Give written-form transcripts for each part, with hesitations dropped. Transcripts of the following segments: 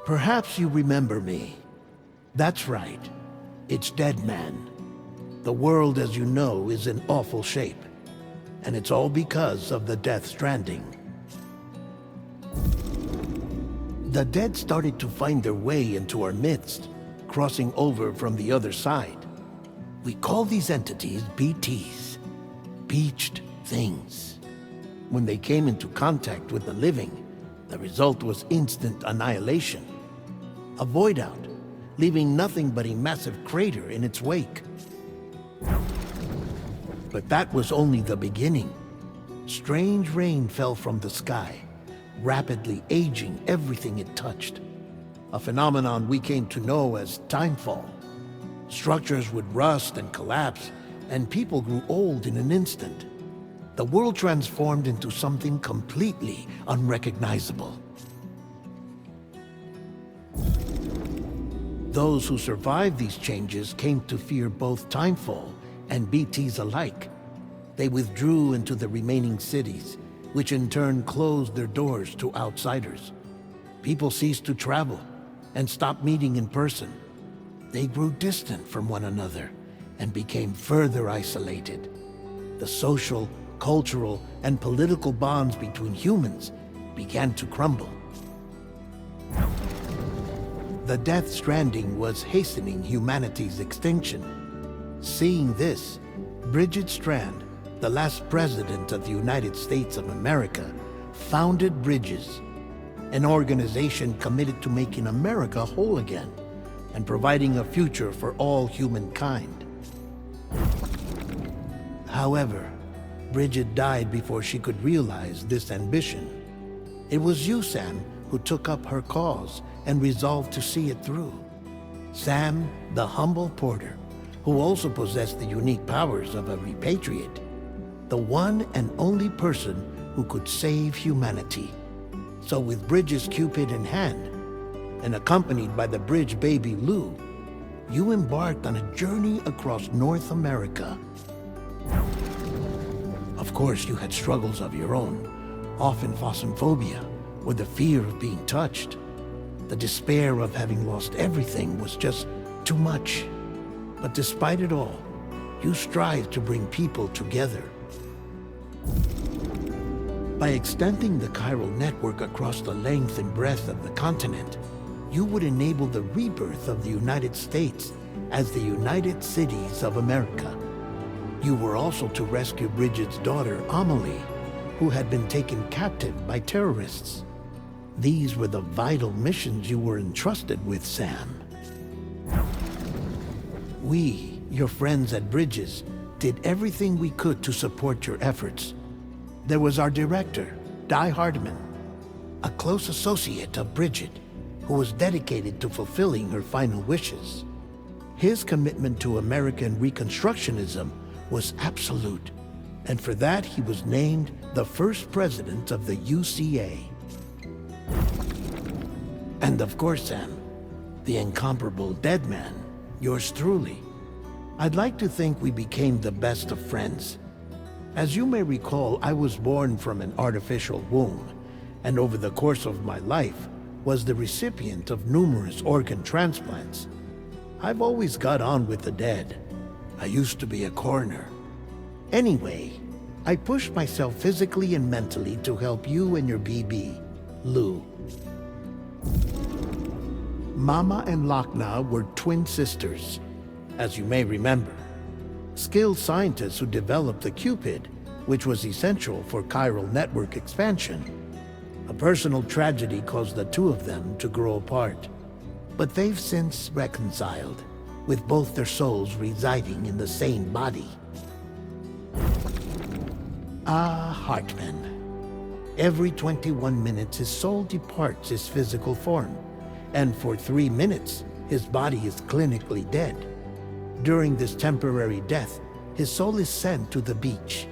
Perhaps you remember me. That's right. It's Dead Man. The world, as you know, is in awful shape. And it's all because of the Death Stranding. The dead started to find their way into our midst, crossing over from the other side. We call these entities BTs, Beached Things. When they came into contact with the living, the result was instant annihilation. A void out, leaving nothing but a massive crater in its wake. But that was only the beginning. Strange rain fell from the sky, rapidly aging everything it touched. A phenomenon we came to know as timefall. Structures would rust and collapse, and people grew old in an instant. The world transformed into something completely unrecognizable. Those who survived these changes came to fear both timefall and BTs alike. They withdrew into the remaining cities, which in turn closed their doors to outsiders. People ceased to travel and stopped meeting in person. They grew distant from one another and became further isolated. The social, cultural, and political bonds between humans began to crumble. The Death Stranding was hastening humanity's extinction. Seeing this, Bridget Strand, the last president of the United States of America, founded Bridges, an organization committed to making America whole again and providing a future for all humankind. However, Bridget died before she could realize this ambition. It was you, Sam, who took up her cause and resolved to see it through. Sam, the humble porter, who also possessed the unique powers of a repatriate. The one and only person who could save humanity. So with Bridges' Cupid in hand, and accompanied by the bridge baby Lou, you embarked on a journey across North America. Of course, you had struggles of your own, often phasmophobia, or the fear of being touched. The despair of having lost everything was just too much. But despite it all, you strive to bring people together. By extending the chiral network across the length and breadth of the continent, you would enable the rebirth of the United States as the United Cities of America. You were also to rescue Bridget's daughter, Amelie, who had been taken captive by terrorists. These were the vital missions you were entrusted with, Sam. We, your friends at Bridges, did everything we could to support your efforts. There was our director, Di Hardman, a close associate of Bridget, who was dedicated to fulfilling her final wishes. His commitment to American Reconstructionism was absolute, and for that he was named the first president of the UCA. And of course, Sam, the incomparable Dead Man, yours truly. I'd like to think we became the best of friends. As you may recall, I was born from an artificial womb, and over the course of my life was the recipient of numerous organ transplants. I've always got on with the dead. I used to be a coroner. Anyway, I pushed myself physically and mentally to help you and your BB, Lou. Mama and Lakna were twin sisters, as you may remember. Skilled scientists who developed the Cupid, which was essential for chiral network expansion. A personal tragedy caused the two of them to grow apart. But they've since reconciled, with both their souls residing in the same body. Hartman. Every 21 minutes his soul departs his physical form, and for 3 minutes his body is clinically dead. During this temporary death, his soul is sent to the beach.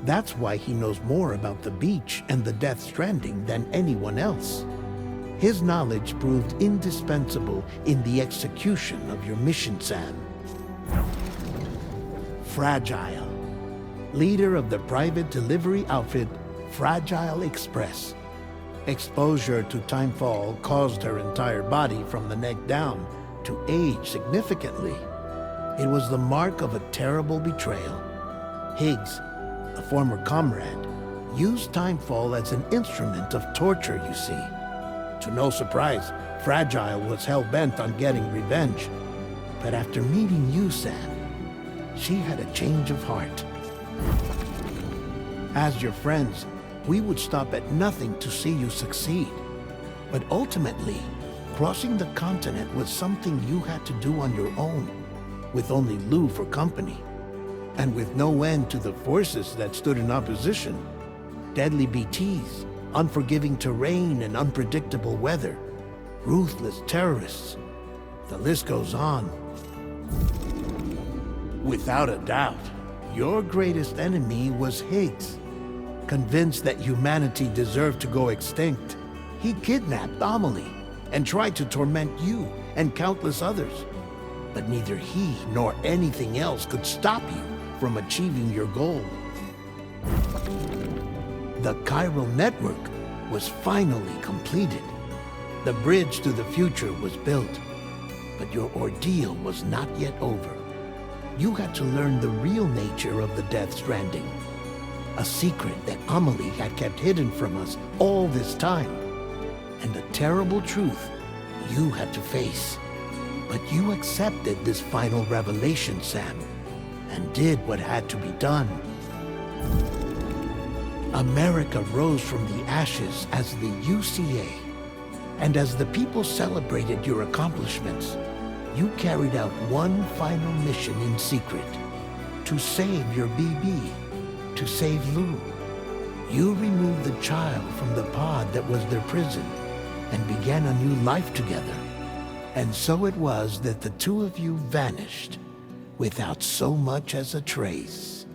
That's why he knows more about the beach and the Death Stranding than anyone else. His knowledge proved indispensable in the execution of your mission, Sam. Fragile, leader of the private delivery outfit Fragile Express. Exposure to timefall caused her entire body from the neck down to age significantly. It was the mark of a terrible betrayal. Higgs, a former comrade, used timefall as an instrument of torture, you see. To no surprise, Fragile was hell-bent on getting revenge. But after meeting you, Sam, she had a change of heart. As your friends, we would stop at nothing to see you succeed. But ultimately, crossing the continent was something you had to do on your own, with only Lou for company, and with no end to the forces that stood in opposition. Deadly BTs, unforgiving terrain and unpredictable weather, ruthless terrorists. The list goes on. Without a doubt, your greatest enemy was Higgs. Convinced that humanity deserved to go extinct, he kidnapped Amelie and tried to torment you and countless others. But neither he nor anything else could stop you from achieving your goal. The chiral network was finally completed. The bridge to the future was built. But your ordeal was not yet over. You had to learn the real nature of the Death Stranding. A secret that Amelie had kept hidden from us all this time. And a terrible truth you had to face. But you accepted this final revelation, Sam, and did what had to be done. America rose from the ashes as the UCA. And as the people celebrated your accomplishments, you carried out one final mission in secret. To save your BB. To save Lou. You removed the child from the pod that was their prison and began a new life together. And so it was that the two of you vanished without so much as a trace.